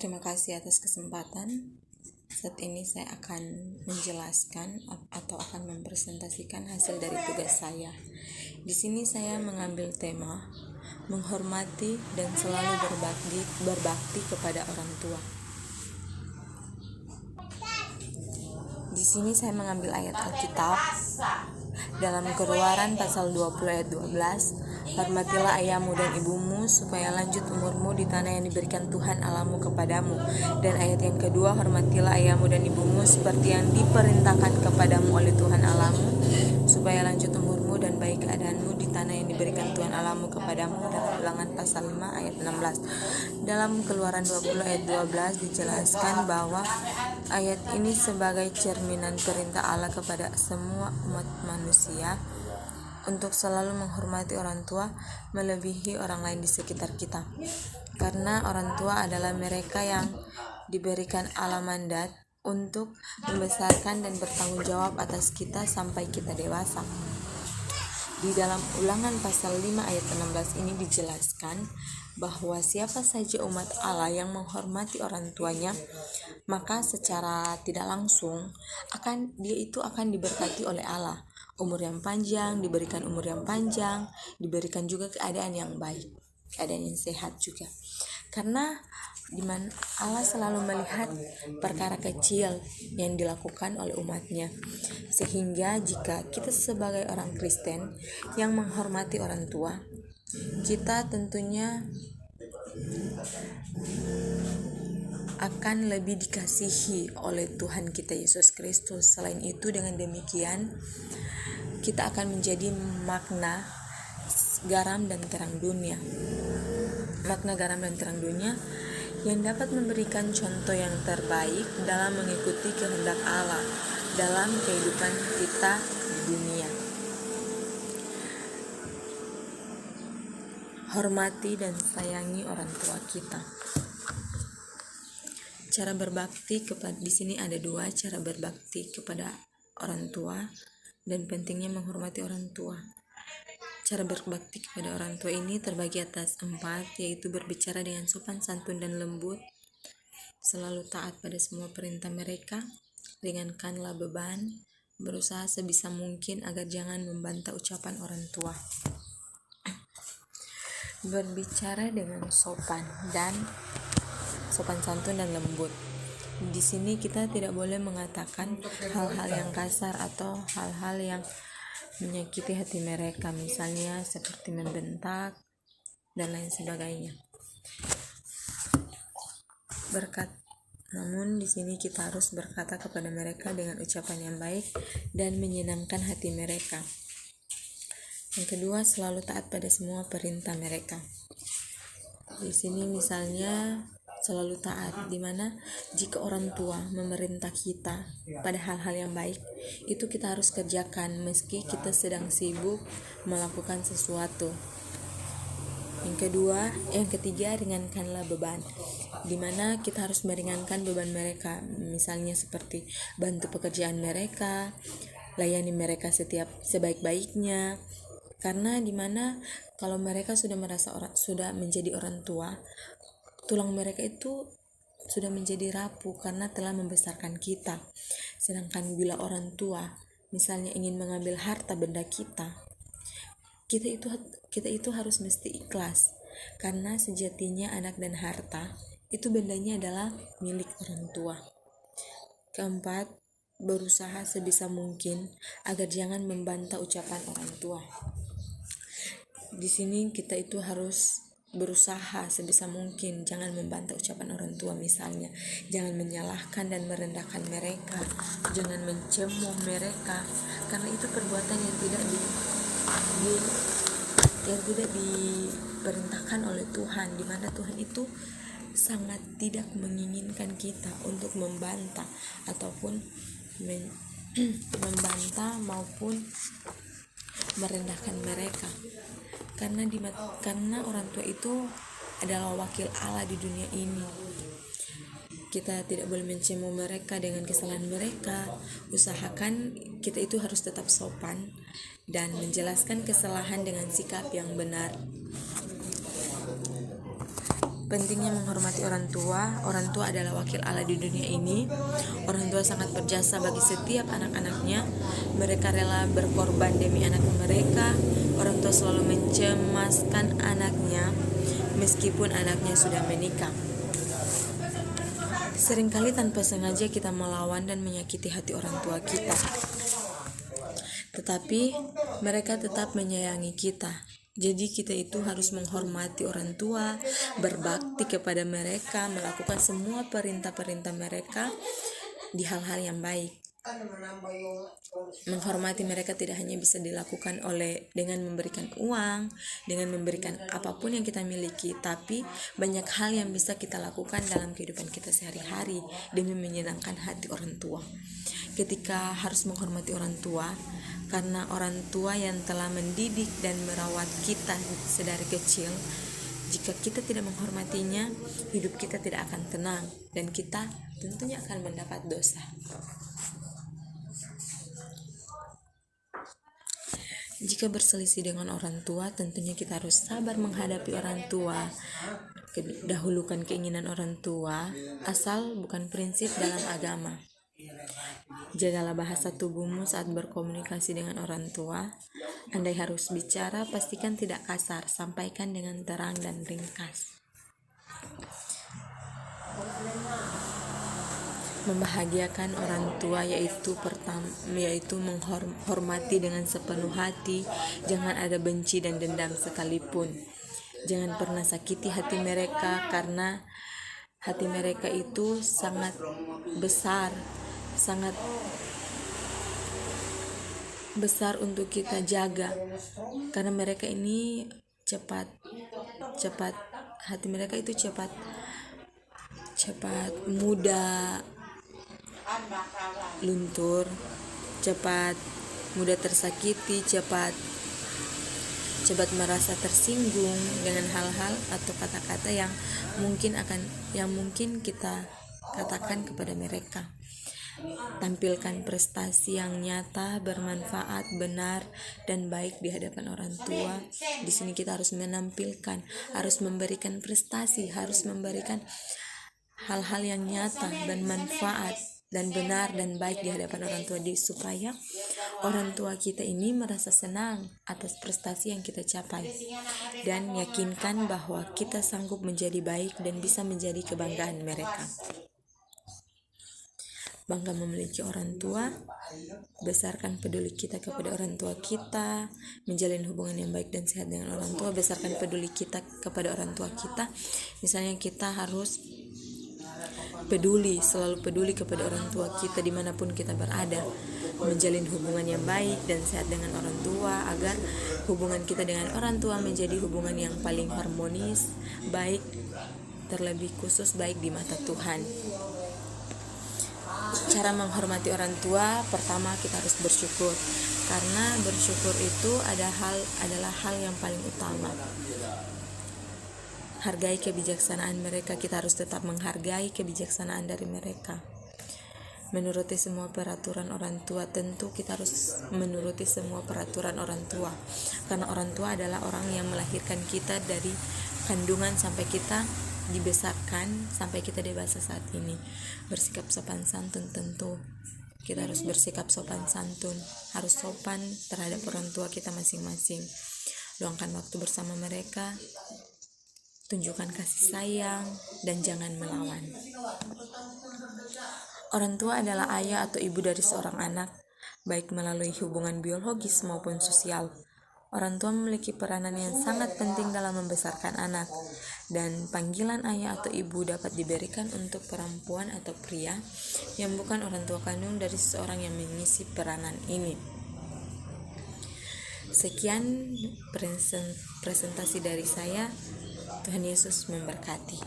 Terima kasih atas kesempatan. Saat ini saya akan menjelaskan atau akan mempresentasikan hasil dari tugas saya. Di sini saya mengambil tema menghormati dan selalu berbakti kepada orang tua. Di sini saya mengambil ayat Alkitab dalam Keluaran pasal 20 ayat 12. Hormatilah ayahmu dan ibumu supaya lanjut umurmu di tanah yang diberikan Tuhan Allahmu kepadamu. Dan ayat yang kedua, hormatilah ayahmu dan ibumu seperti yang diperintahkan kepadamu oleh Tuhan Allahmu, supaya lanjut umurmu dan baik keadaanmu di tanah yang diberikan Tuhan Allahmu kepadamu. Dalam Ulangan pasal 5 ayat 16. Dalam Keluaran 20 ayat 12 dijelaskan bahwa ayat ini sebagai cerminan perintah Allah kepada semua umat manusia untuk selalu menghormati orang tua melebihi orang lain di sekitar kita. Karena orang tua adalah mereka yang diberikan Allah mandat untuk membesarkan dan bertanggung jawab atas kita sampai kita dewasa. Di dalam Ulangan pasal 5 ayat 16 ini dijelaskan bahwa siapa saja umat Allah yang menghormati orang tuanya, maka secara tidak langsung dia akan diberkati oleh Allah. Umur yang panjang, diberikan umur yang panjang, diberikan juga keadaan yang baik, keadaan yang sehat juga. Karena dimana Allah selalu melihat perkara kecil yang dilakukan oleh umatnya, sehingga jika kita sebagai orang Kristen yang menghormati orang tua, kita tentunya akan lebih dikasihi oleh Tuhan kita Yesus Kristus. Selain itu, dengan demikian kita akan menjadi makna garam dan terang dunia. Makna garam dan terang dunia yang dapat memberikan contoh yang terbaik dalam mengikuti kehendak Allah dalam kehidupan kita di dunia. Hormati dan sayangi orang tua kita. Cara berbakti di sini ada dua cara berbakti kepada orang tua dan pentingnya menghormati orang tua. Cara berbakti kepada orang tua ini terbagi atas 4, yaitu berbicara dengan sopan santun dan lembut, selalu taat pada semua perintah mereka, ringankanlah beban, berusaha sebisa mungkin agar jangan membantah ucapan orang tua. Berbicara dengan sopan santun dan lembut. Di sini kita tidak boleh mengatakan hal-hal yang kasar atau hal-hal yang menyakiti hati mereka, misalnya seperti membentak dan lain sebagainya. Namun di sini kita harus berkata kepada mereka dengan ucapan yang baik dan menyenangkan hati mereka. Yang kedua, selalu taat pada semua perintah mereka. Di sini misalnya selalu taat, di mana jika orang tua memerintah kita pada hal-hal yang baik, itu kita harus kerjakan meski kita sedang sibuk melakukan sesuatu. Yang ketiga, ringankanlah beban, di mana kita harus meringankan beban mereka, misalnya seperti bantu pekerjaan mereka, layani mereka sebaik-baiknya. Karena di mana kalau mereka sudah menjadi orang tua, tulang mereka itu sudah menjadi rapuh karena telah membesarkan kita. Sedangkan bila orang tua misalnya ingin mengambil harta benda kita itu harus mesti ikhlas, karena sejatinya anak dan harta itu bendanya adalah milik orang tua. Keempat, berusaha sebisa mungkin agar jangan membantah ucapan orang tua. Di sini kita itu harus berusaha sebisa mungkin jangan membantah ucapan orang tua, misalnya jangan menyalahkan dan merendahkan mereka, jangan mencemooh mereka, karena itu perbuatan yang tidak diperintahkan oleh Tuhan, di mana Tuhan itu sangat tidak menginginkan kita untuk membantah ataupun membantah maupun merendahkan mereka. Karena orang tua itu adalah wakil Allah di dunia ini. Kita tidak boleh mencemooh mereka dengan kesalahan mereka. Usahakan kita itu harus tetap sopan dan menjelaskan kesalahan dengan sikap yang benar. Pentingnya menghormati orang tua. Orang tua adalah wakil Allah di dunia ini. Orang tua sangat berjasa bagi setiap anak-anaknya. Mereka rela berkorban demi anak mereka. Orang tua selalu mencemaskan anaknya meskipun anaknya sudah menikah. Seringkali tanpa sengaja kita melawan dan menyakiti hati orang tua kita. Tetapi mereka tetap menyayangi kita. Jadi kita itu harus menghormati orang tua, berbakti kepada mereka, melakukan semua perintah-perintah mereka di hal-hal yang baik. Menghormati mereka tidak hanya bisa dilakukan dengan memberikan uang, dengan memberikan apapun yang kita miliki, tapi banyak hal yang bisa kita lakukan dalam kehidupan kita sehari-hari demi menyenangkan hati orang tua. Ketika harus menghormati orang tua, karena orang tua yang telah mendidik dan merawat kita sedari kecil, jika kita tidak menghormatinya, hidup kita tidak akan tenang dan kita tentunya akan mendapat dosa. Jika berselisih dengan orang tua, tentunya kita harus sabar menghadapi orang tua. Dahulukan keinginan orang tua, asal bukan prinsip dalam agama. Jagalah bahasa tubuhmu saat berkomunikasi dengan orang tua. Andai harus bicara, pastikan tidak kasar, sampaikan dengan terang dan ringkas. Membahagiakan orang tua yaitu menghormati dengan sepenuh hati. Jangan ada benci dan dendam sekalipun. Jangan pernah sakiti hati mereka, karena hati mereka itu sangat besar, sangat besar untuk kita jaga, karena mereka ini cepat hati mereka itu cepat mudah luntur, cepat mudah tersakiti, cepat merasa tersinggung dengan hal-hal atau kata-kata yang mungkin kita katakan kepada mereka. Tampilkan prestasi yang nyata, bermanfaat, benar, dan baik di hadapan orang tua. Di sini kita harus menampilkan, harus memberikan prestasi, harus memberikan hal-hal yang nyata dan manfaat dan benar dan baik di hadapan orang tua, supaya orang tua kita ini merasa senang atas prestasi yang kita capai, dan yakinkan bahwa kita sanggup menjadi baik dan bisa menjadi kebanggaan mereka. Bangga memiliki orang tua, besarkan peduli kita kepada orang tua kita, menjalin hubungan yang baik dan sehat dengan orang tua, besarkan peduli kita kepada orang tua kita. Misalnya kita harus selalu peduli kepada orang tua kita dimanapun kita berada, menjalin hubungan yang baik dan sehat dengan orang tua, agar hubungan kita dengan orang tua menjadi hubungan yang paling harmonis, baik, terlebih khusus baik di mata Tuhan. Cara menghormati orang tua, pertama kita harus bersyukur, karena bersyukur itu adalah hal yang paling utama. Hargai kebijaksanaan mereka, kita harus tetap menghargai kebijaksanaan dari mereka. Menuruti semua peraturan orang tua, tentu kita harus menuruti semua peraturan orang tua, karena orang tua adalah orang yang melahirkan kita dari kandungan sampai kita dibesarkan sampai kita dewasa saat ini. Bersikap sopan santun, tentu kita harus bersikap sopan santun, harus sopan terhadap orang tua kita masing-masing. Luangkan waktu bersama mereka, tunjukkan kasih sayang, dan jangan melawan. Orang tua adalah ayah atau ibu dari seorang anak, baik melalui hubungan biologis maupun sosial. Orang tua memiliki peranan yang sangat penting dalam membesarkan anak, dan panggilan ayah atau ibu dapat diberikan untuk perempuan atau pria yang bukan orang tua kandung dari seseorang yang mengisi peranan ini. Sekian presentasi dari saya. Tuhan Yesus memberkati.